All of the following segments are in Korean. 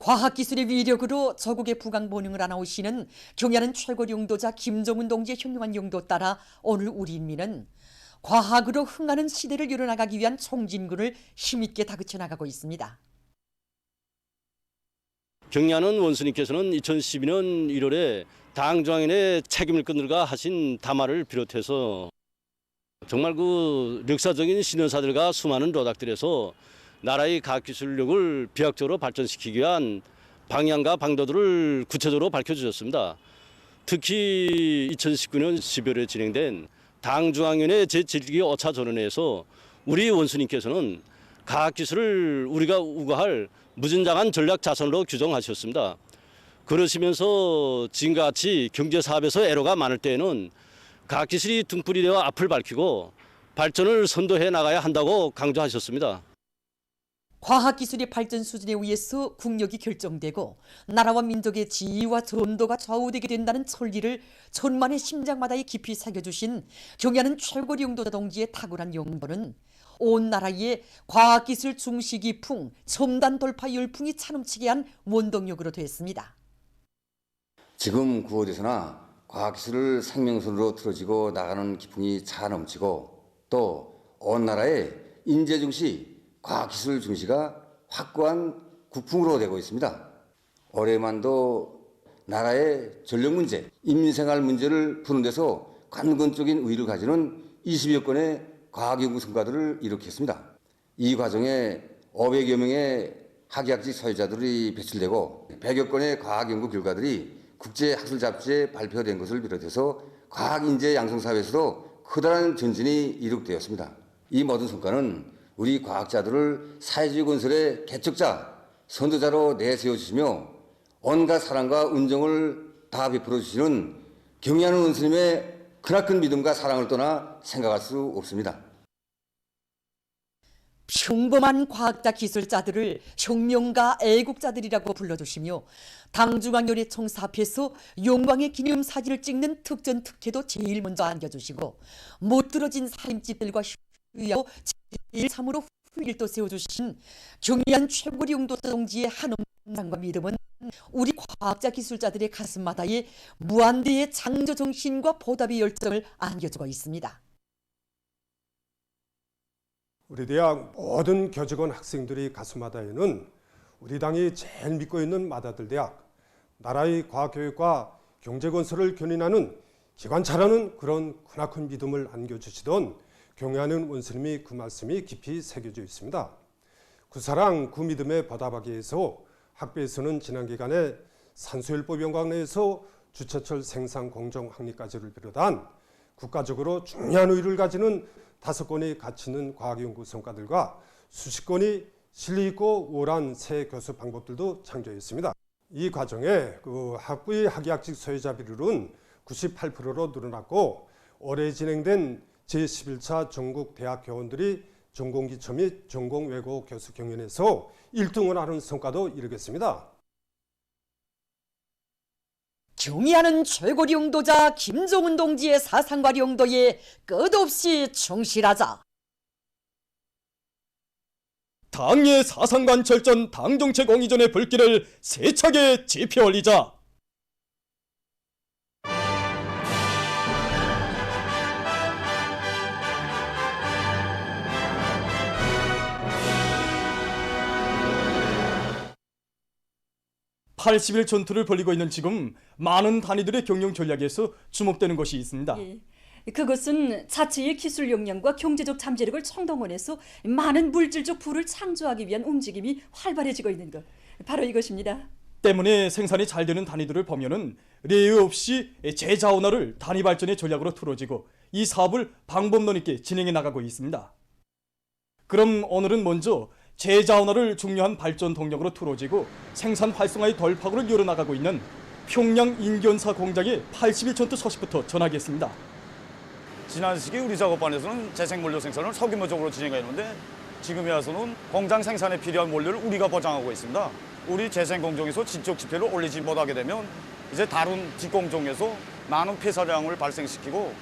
과학기술의 위력으로 저국의 부강본능을 안아오시는 경야는 최고 용도자 김정은 동지의 현명한 용도 따라 오늘 우리 인민은 과학으로 흥하는 시대를 이뤄나가기 위한 총진군을 힘있게 다그쳐 나가고 있습니다. 경야는 원수님께서는 2012년 1월에 당중앙인의 책임을 끊을까 하신 담화를 비롯해서 정말 그 역사적인 신현사들과 수많은 로닥들에서 나라의 과학기술력을 비약적으로 발전시키기 위한 방향과 방도들을 구체적으로 밝혀주셨습니다. 특히 2019년 12월에 진행된 당중앙위원회 제7기 5차 전원회에서 우리 원수님께서는 과학기술을 우리가 우거할 무진장한 전략 자산으로 규정하셨습니다. 그러시면서 지금과 같이 경제사업에서 애로가 많을 때에는 과학기술이 등불이 되어 앞을 밝히고 발전을 선도해 나가야 한다고 강조하셨습니다. 과학기술의 발전 수준에 의해서 국력이 결정되고 나라와 민족의 지위와 전도가 좌우되게 된다는 천리를 천만의 심장마다에 깊이 새겨주신 경야는 최고 용도자 동지의 탁월한 용도는 온 나라에 과학기술 중시기풍, 첨단 돌파 열풍이 차넘치게 한 원동력으로 됐습니다. 지금 구어디서나 과학기술을 생명선으로 틀어지고 나가는 기풍이 차넘치고 또 온 나라의 인재 중시, 과학기술 중시가 확고한 국풍으로 되고 있습니다. 올해만도 나라의 전력 문제, 인민생활 문제를 푸는 데서 관건적인 의의를 가지는 20여 건의 과학연구 성과들을 이룩했습니다. 이 과정에 500여 명의 학예학직 사회자들이 배출되고 100여 건의 과학연구 결과들이 국제학술 잡지에 발표된 것을 비롯해서 과학인재 양성사회에서도 커다란 전진이 이룩되었습니다. 이 모든 성과는 우리 과학자들을 사회주의 건설의 개척자, 선도자로 내세워주시며 온갖 사랑과 운정을 다 베풀어 주시는 경의하는 원수님의 크나큰 믿음과 사랑을 떠나 생각할 수 없습니다. 평범한 과학자 기술자들을 혁명가 애국자들이라고 불러주시며 당중앙위원회 총사 앞에서 영광의 기념사진을 찍는 특전특혜도 제일 먼저 안겨주시고 못 들어진 살림집들과 휴야하고 제일 참으로 후일도 세워주신 경의한 최고 용도자 동지의 한엄상과 믿음은 우리 과학자 기술자들의 가슴마다에 무한대의 창조정신과 보답의 열정을 안겨주고 있습니다. 우리 대학 모든 교직원 학생들의 가슴마다에는 우리 당이 제일 믿고 있는 마다들 대학, 나라의 과학교육과 경제건설을 견인하는 기관차라는 그런 크나큰 믿음을 안겨주시던 경의하는 원수님이 그 말씀이 깊이 새겨져 있습니다. 그 사랑, 그 믿음에 보답하기 위해서 학교에서는 지난 기간에 산수열법 연구학 내에서 주최철 생산 공정 확립까지를 비롯한 국가적으로 중요한 의의를 가지는 5건의 가치 있는 과학연구 성과들과 수십 건의 실리 있고 우월한 새 교수 방법들도 창조했습니다. 이 과정에 그 학부의 학예학직 소유자 비율은 98%로 늘어났고 올해 진행된 제11차 전국 대학 교원들이 전공기초 및 전공외고 교수 경연에서 1등을 하는 성과도 이루겠습니다. 경의하는 최고 용도자 김정은 동지의 사상과 용도에 끝없이 충실하자. 당의 사상관 철전 당정체 공의전의 불길을 세차게 지펴 올리자. (80일) 전투를 벌이고 있는 지금 많은 단위들의 경영 전략에서 주목되는 것이 있습니다. 예. 그것은 자체의 기술 역량과 경제적 잠재력을 총동원해서 많은 물질적 부를 창조하기 위한 움직임이 활발해지고 있는 것, 바로 이것입니다. 때문에 생산이 잘 되는 단위들을 보면은 예외 없이 제자원화를 단위 발전의 전략으로 틀어지고 이 사업을 방법론 있게 진행해 나가고 있습니다. 그럼 오늘은 먼저 제자원화를 중요한 발전 동력으로 틀어지고 생산 활성화의 돌파구를 열어나가고 있는 평양 인견사 공장의 80일 전투 소식부터 전하겠습니다. 지난 시기 우리 작업반에서는 재생원료 생산을 소규모적으로 진행했는데 지금에 와서는 공장 생산에 필요한 원료를 우리가 보장하고 있습니다. 우리 재생공정에서 지적 지표를 올리지 못하게 되면 이제 다른 뒷공정에서 많은 폐사량을 발생시키고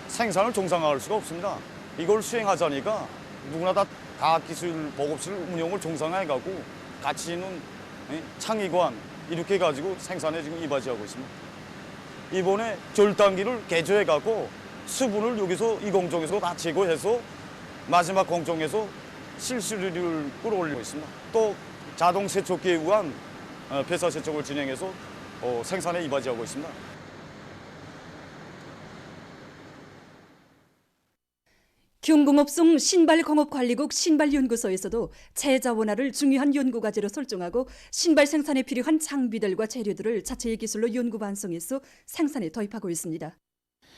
생산을 정상화할 수가 없습니다. 이걸 수행하자니까 누구나 다 과학기술 보급실 운영을 정상화해가고 가치 있는 창의관 이렇게 가지고 생산에 지금 이바지하고 있습니다. 이번에 절단기를 개조해갖고 수분을 여기서 이 공정에서 다 제거해서 마지막 공정에서 실수율을 끌어올리고 있습니다. 또 자동 세척기에 의한 폐사 세척을 진행해서 생산에 이바지하고 있습니다. 경공업송 신발공업관리국 신발연구소에서도 제자원화를 중요한 연구과제로 설정하고 신발 생산에 필요한 장비들과 재료들을 자체의 기술로 연구 완성해서 생산에 도입하고 있습니다.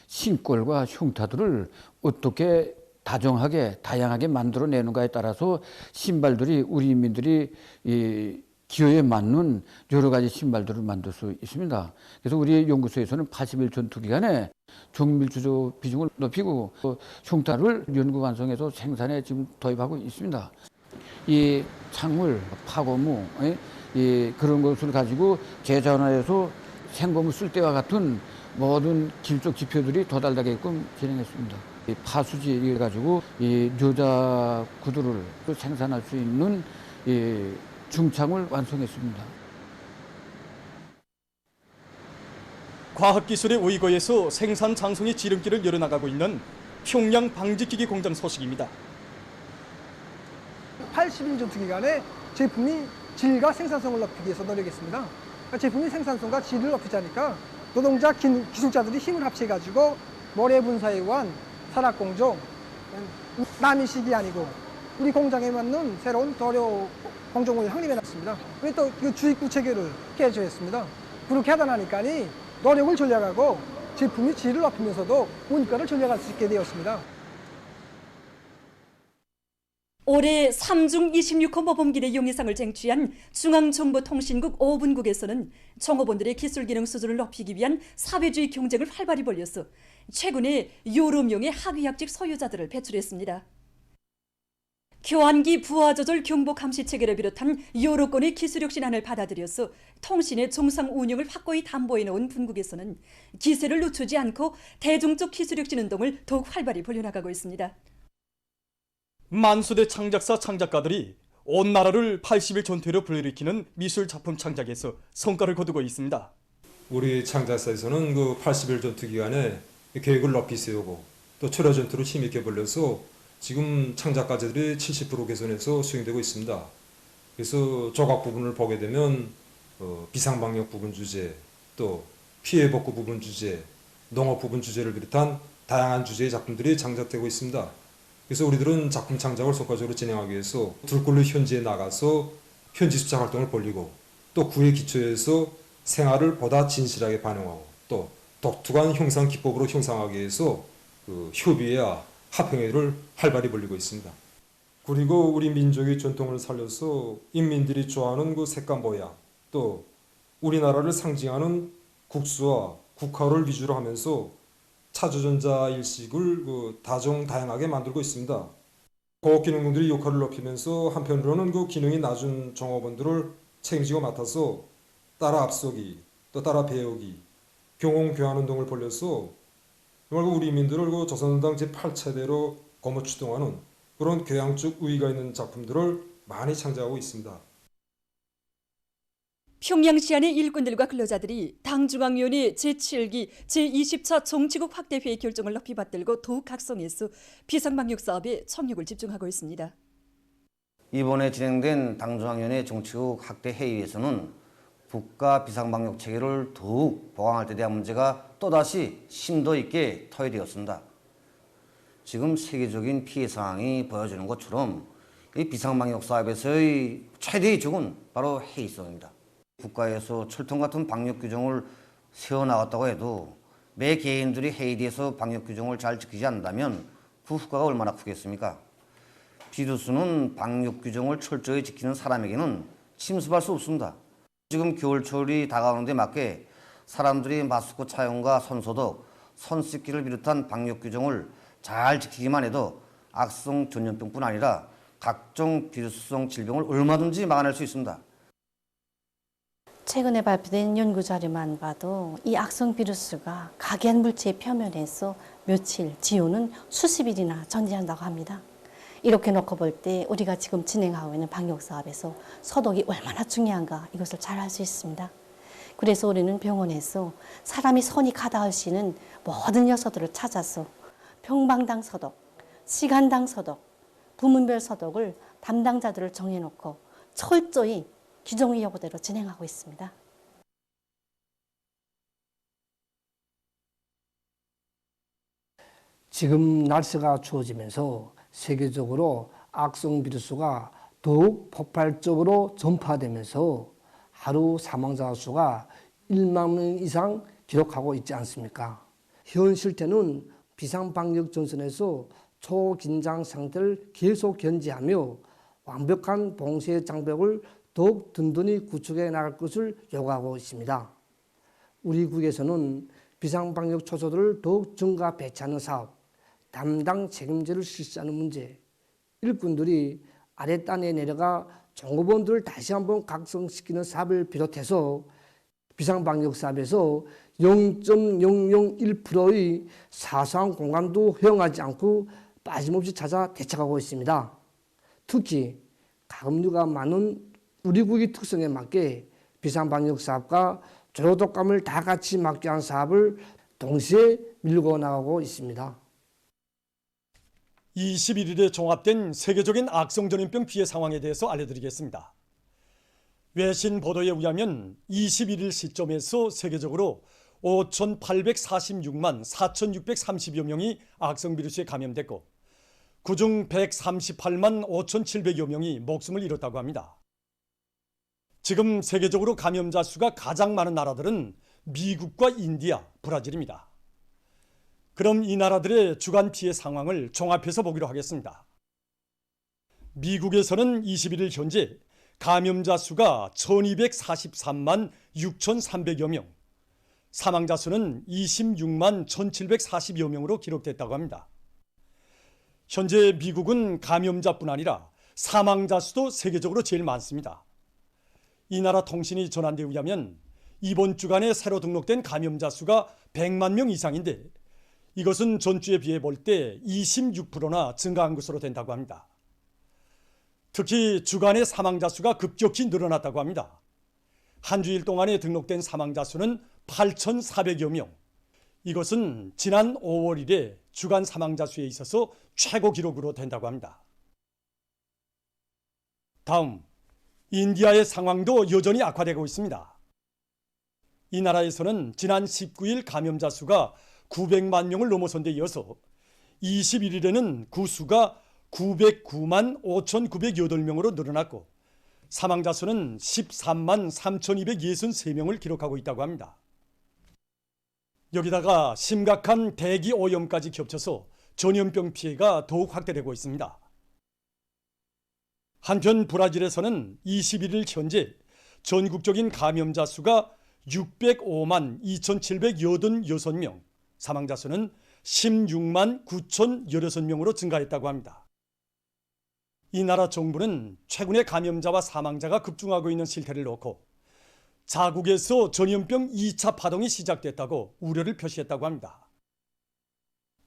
신골과 흉타들을 어떻게 다양하게 만들어내는가에 따라서 신발들이 우리 인민들이 이 기호에 맞는 여러 가지 신발들을 만들 수 있습니다. 그래서 우리 연구소에서는 80일 전투 기간에 종밀주조 비중을 높이고 흉타를 연구 완성해서 생산에 지금 도입하고 있습니다. 이 창물, 파고무, 그런 것을 가지고 제자원화해서 생고무 쓸 때와 같은 모든 기술적 지표들이 도달되게끔 진행했습니다. 이 파수지를 가지고 이 여자 구두를 생산할 수 있는 이 중창을 완성했습니다. 과학기술의 의거에서 생산 장성의 지름길을 열어나가고 있는 평양 방직기기 공장 소식입니다. 80일 전투 기간에 제품이 질과 생산성을 높이기 위해서 노력했습니다. 제품이 생산성과 질을 높이자니까 노동자 기술자들이 힘을 합쳐가지고 모래 분사에 의한 산학공정, 남이식이 아니고 우리 공장에 맞는 새로운 도료 공정을 확립해놨습니다. 그리고 또 그 주입구 체계를 개조했습니다. 그렇게 하다 나니까 노력을 전략하고 제품이 질을 높이면서도 원가를 전략할 수 있게 되었습니다. 올해 3중 26호 모범길의 용의상을 쟁취한 중앙정보통신국 5분국에서는 종업원들의 기술기능 수준을 높이기 위한 사회주의 경쟁을 활발히 벌여서 최근에 여러 명의 학위학직 소유자들을 배출했습니다. 교환기 부하조절 경보 감시 체계를 비롯한 여러 건의 기술혁 신안을 받아들여서 통신의 정상 운영을 확고히 담보해 놓은 분국에서는 기세를 늦추지 않고 대중적 기술혁신 운동을 더욱 활발히 벌여나가고 있습니다. 만수대 창작사 창작가들이 온 나라를 80일 전투로 불러일으키는 미술 작품 창작에서 성과를 거두고 있습니다. 우리 창작사에서는 그 80일 전투 기간에 계획을 높이 세우고 또 철야 전투를 힘있게 벌려서 지금 창작과제들이 70% 개선해서 수행되고 있습니다. 그래서 조각 부분을 보게 되면 비상방역 부분 주제, 또 피해 복구 부분 주제, 농업 부분 주제를 비롯한 다양한 주제의 작품들이 창작되고 있습니다. 그래서 우리들은 작품 창작을 성과적으로 진행하기 위해서 둘굴로 현지에 나가서 현지 수작 활동을 벌이고 또 구의 기초에서 생활을 보다 진실하게 반영하고 또 독특한 형상 기법으로 형상하기 위해서 그 협의회와 합행회를 활발히 벌이고 있습니다. 그리고 우리 민족의 전통을 살려서 인민들이 좋아하는 그 색감 모양, 또 우리나라를 상징하는 국수와 국화를 위주로 하면서 차주전자 일식을 그 다양하게 만들고 있습니다. 고기능공들이 역할을 높이면서 한편으로는 그 기능이 낮은 종업원들을 책임지고 맡아서 따라 앞서기, 또 따라 배우기, 경홍교환운동을 벌여서 정말 우리 인민들을 그 조선당 제8차대로 거머 추동하는 그런 교양적 의의가 있는 작품들을 많이 창작하고 있습니다. 평양시안의 일꾼들과 근로자들이 당중앙위원회 제7기 제20차 정치국 확대회의 결정을 높이 받들고 더욱 각성해서 비상방역 사업에 총력을 집중하고 있습니다. 이번에 진행된 당중앙위원회 정치국 확대회의에서는 국가 비상방역 체계를 더욱 보강할 데 대한 문제가 또다시 심도 있게 토의되었습니다. 지금 세계적인 피해 상황이 보여지는 것처럼 이 비상방역 사업에서의 최대의 적은 바로 해이성입니다. 국가에서 철통 같은 방역 규정을 세워나갔다고 해도 매 개인들이 해이돼서 방역 규정을 잘 지키지 않는다면 그 후과가 얼마나 크겠습니까? 비루스는 방역 규정을 철저히 지키는 사람에게는 침습할 수 없습니다. 지금 겨울철이 다가오는 데 맞게 사람들이 마스크 착용과 손소독, 손 씻기를 비롯한 방역 규정을 잘 지키기만 해도 악성 전염병뿐 아니라 각종 비루스성 질병을 얼마든지 막아낼 수 있습니다. 최근에 발표된 연구 자료만 봐도 이 악성 비루스가 각연 물체 표면에서 며칠, 지우는 수십 일이나 존재한다고 합니다. 이렇게 놓고 볼 때 우리가 지금 진행하고 있는 방역 사업에서 소독이 얼마나 중요한가 이것을 잘 알 수 있습니다. 그래서 우리는 병원에서 사람이 손이 가닿을 수 있는 모든 요소들을 찾아서 평방당 소독, 시간당 소독, 부문별 소독을 담당자들을 정해놓고 철저히 규정 요구대로 진행하고 있습니다. 지금 날씨가 추워지면서 세계적으로 악성 비루스가 더욱 폭발적으로 전파되면서 하루 사망자 수가 1만 명 이상 기록하고 있지 않습니까? 현 실태는 비상방역 전선에서 초긴장 상태를 계속 견지하며 완벽한 봉쇄 장벽을 더욱 든든히 구축해 나갈 것을 요구하고 있습니다. 우리 국에서는 비상방역 초소들을 더욱 증가 배치하는 사업, 담당 책임제를 실시하는 문제, 일꾼들이 아랫단에 내려가 종업원들을 다시 한번 각성시키는 사업을 비롯해서 비상방역 사업에서 0.001%의 사소한 공간도 허용하지 않고 빠짐없이 찾아 대책하고 있습니다. 특히 가금류가 많은 우리 국의 특성에 맞게 비상방역 사업과 조류독감을 다 같이 막기 위한 사업을 동시에 밀고 나가고 있습니다. 21일에 종합된 세계적인 악성 전염병 피해 상황에 대해서 알려드리겠습니다. 외신 보도에 의하면 21일 시점에서 세계적으로 5,846만 4,630여 명이 악성 비루스에 감염됐고 그중 138만 5,700여 명이 목숨을 잃었다고 합니다. 지금 세계적으로 감염자 수가 가장 많은 나라들은 미국과 인디아, 브라질입니다. 그럼 이 나라들의 주간 피해 상황을 종합해서 보기로 하겠습니다. 미국에서는 21일 현재 감염자 수가 1243만 6,300여 명, 사망자 수는 26만 1,740여 명으로 기록됐다고 합니다. 현재 미국은 감염자뿐 아니라 사망자 수도 세계적으로 제일 많습니다. 이 나라 통신이 전한 데 의하면 이번 주간에 새로 등록된 감염자 수가 100만 명 이상인데 이것은 전주에 비해 볼 때 26%나 증가한 것으로 된다고 합니다. 특히 주간의 사망자 수가 급격히 늘어났다고 합니다. 한 주일 동안에 등록된 사망자 수는 8,400여 명. 이것은 지난 5월 1일 주간 사망자 수에 있어서 최고 기록으로 된다고 합니다. 다음, 인디아의 상황도 여전히 악화되고 있습니다. 이 나라에서는 지난 19일 감염자 수가 900만 명을 넘어선 데 이어서 21일에는 그 수가 909만 5,908명으로 늘어났고 사망자 수는 13만 3,263명을 기록하고 있다고 합니다. 여기다가 심각한 대기 오염까지 겹쳐서 전염병 피해가 더욱 확대되고 있습니다. 한편 브라질에서는 21일 현재 전국적인 감염자 수가 605만 2,786명, 사망자 수는 16만 9,016명으로 증가했다고 합니다. 이 나라 정부는 최근에 감염자와 사망자가 급증하고 있는 실태를 놓고 자국에서 전염병 2차 파동이 시작됐다고 우려를 표시했다고 합니다.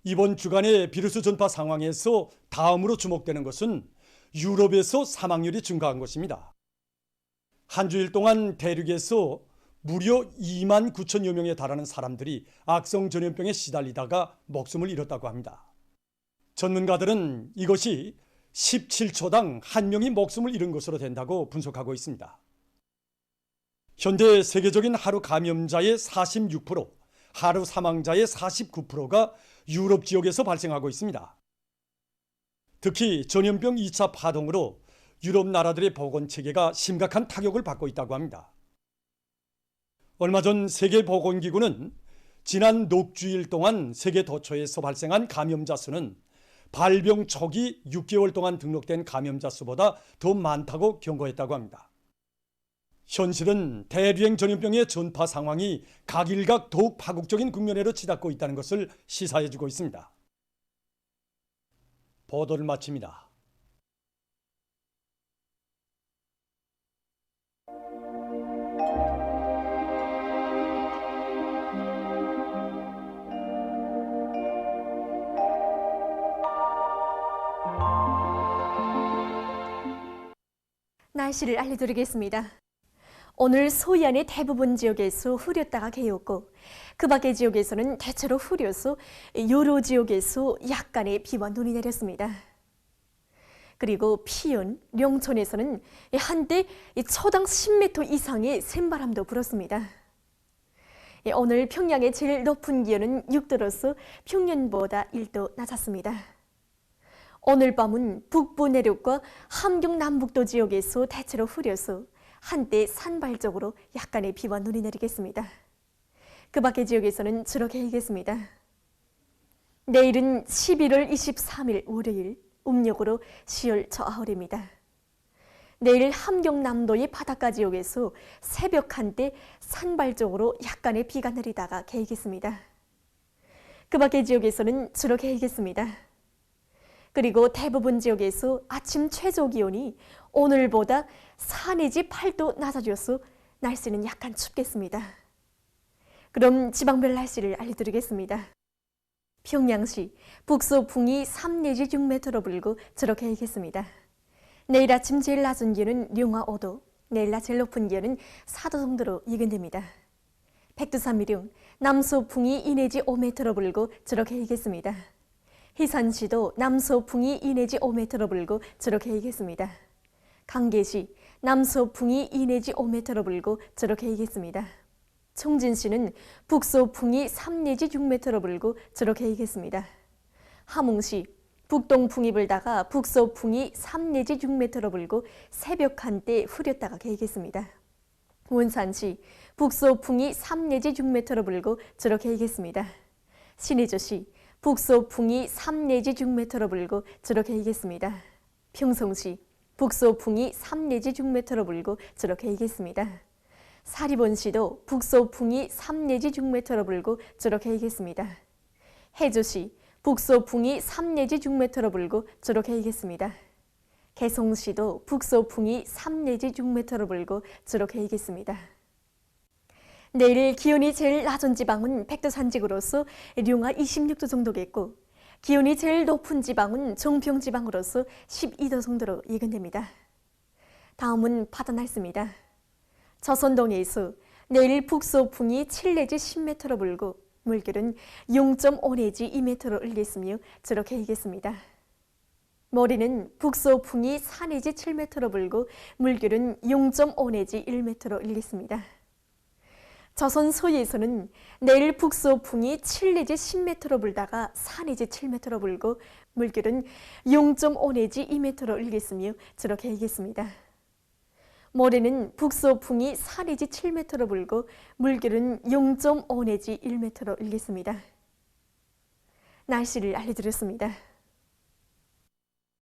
이번 주간의 비루스 전파 상황에서 다음으로 주목되는 것은 유럽에서 사망률이 증가한 것입니다. 한 주일 동안 대륙에서 무려 2만 9천여 명에 달하는 사람들이 악성 전염병에 시달리다가 목숨을 잃었다고 합니다. 전문가들은 이것이 17초당 한 명이 목숨을 잃은 것으로 된다고 분석하고 있습니다. 현재 세계적인 하루 감염자의 46%, 하루 사망자의 49%가 유럽 지역에서 발생하고 있습니다. 특히 전염병 2차 파동으로 유럽 나라들의 보건체계가 심각한 타격을 받고 있다고 합니다. 얼마 전 세계보건기구는 지난 녹주일 동안 세계 도처에서 발생한 감염자 수는 발병 초기 6개월 동안 등록된 감염자 수보다 더 많다고 경고했다고 합니다. 현실은 대류행 전염병의 전파 상황이 각일각 더욱 파국적인 국면으로 치닫고 있다는 것을 시사해주고 있습니다. 보도를 마칩니다. 날씨를 알려드리겠습니다. 오늘 소이안의 대부분 지역에서 흐렸다가 개었고 그 밖의 지역에서는 대체로 흐려서 여러 지역에서 약간의 비와 눈이 내렸습니다. 그리고 피은, 령촌에서는 한때 초당 10m 이상의 샘바람도 불었습니다. 오늘 평양의 제일 높은 기온은 6도로서 평년보다 1도 낮았습니다. 오늘 밤은 북부 내륙과 함경 남북도 지역에서 대체로 흐려서 한때 산발 쪽으로 약간의 비와 눈이 내리겠습니다. 그 밖의 지역에서는 주로 개이겠습니다. 내일은 11월 23일 월요일 음력으로 10월 저하울입니다. 내일 함경남도의 바닷가 지역에서 새벽 한때 산발 쪽으로 약간의 비가 내리다가 개이겠습니다. 그 밖의 지역에서는 주로 개이겠습니다. 그리고 대부분 지역에서 아침 최저 기온이 오늘보다 4 내지 8도 낮아져서 날씨는 약간 춥겠습니다. 그럼 지방별 날씨를 알려드리겠습니다. 평양시 북서풍이 3 내지 6m로 불고 저렇게 일겠습니다. 내일 아침 제일 낮은 기온은 령화 5도, 내일 낮 제일 높은 기온은 4도 정도로 예견됩니다. 백두산미령 남서풍이 2 내지 5m로 불고 저렇게 일겠습니다. 희산시도 남서풍이 2 내지 5m로 불고 저렇게 일겠습니다. 강계시 남서풍이 2 내지 5m로 불고 저렇게 일겠습니다. 총진시는 북서풍이 3 내지 6m로 불고 저렇게 일겠습니다. 함흥시 북동풍이 불다가 북서풍이 3 내지 6m로 불고 새벽 한때 흐렸다가 개겠습니다. 원산시 북서풍이 3 내지 6m로 불고 저렇게 일겠습니다. 신의조시 북서풍이 3 내지 6m로 불고 저렇게 일겠습니다. 평성시 북서풍이 3 내지 6m로 불고 저렇게 일겠습니다. 사리본시도 북서풍이 3 내지 6m로 불고 저렇게 일겠습니다. 해조시 북서풍이 3 내지 6m로 불고 저렇게 일겠습니다. 개송시도 북서풍이 3 내지 6m로 불고 저렇게 일겠습니다. 내일 기온이 제일 낮은 지방은 백두산지구로서 령화 26도 정도겠고 기온이 제일 높은 지방은 종평지방으로서 12도 정도로 예견됩니다. 다음은 바다 날씨입니다. 저선동해에서 내일 북서풍이 7 내지 10m로 불고 물결은 0.5 내지 2m로 일겠으며 저렇게 일겠습니다. 모레는 북서풍이 4 내지 7m로 불고 물결은 0.5 내지 1m로 일겠습니다. 저선 서해에서는 내일 북서풍이 7 내지 10m로 불다가 4 내지 7m로 불고 물결은 0.5 내지 2m로 일겠으며 저렇게 일겠습니다. 모레는 북서풍이 4 내지 7m로 불고 물결은 0.5 내지 1m로 일겠습니다. 날씨를 알려드렸습니다.